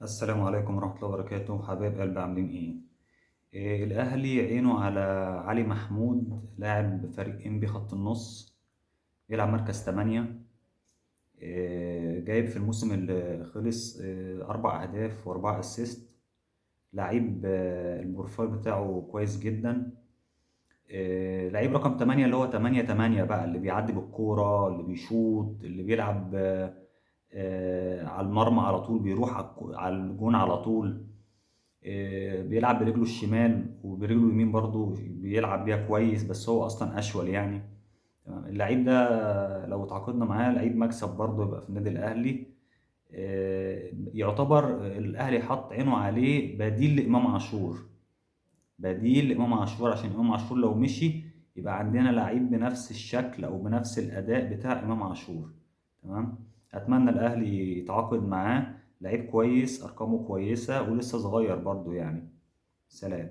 السلام عليكم ورحمة الله وبركاته، حبايب قلبي عاملين ايه؟ الأهلي عينه على علي محمود لاعب فريق انبي خط النص، بيلعب مركز 8. جايب في الموسم اللي خلص 4 أهداف و4 أسيست. لعيب البروفايل بتاعه كويس جدا. لعيب رقم 8 اللي هو 8 بقى، اللي بيعدي بالكورة، اللي بيشوط، اللي بيلعب على المرمى على طول، بيروح على الجون على طول. بيلعب برجله الشمال وبرجله اليمين برضو بيلعب بيها كويس، بس هو اصلا اشول يعني. تمام. اللعيب ده لو تعاقدنا معاه لعيب مكسب برضو، يبقى في النادي الاهلي. يعتبر الاهلي حط عينه عليه بديل لامام عاشور. بديل لامام عاشور عشان امام عاشور لو مشي يبقى عندنا لعيب بنفس الشكل او بنفس الاداء بتاع امام عاشور. تمام. اتمنى الاهلي يتعاقد معاه، لعيب كويس، ارقامه كويسة ولسه صغير برضو يعني. سلام.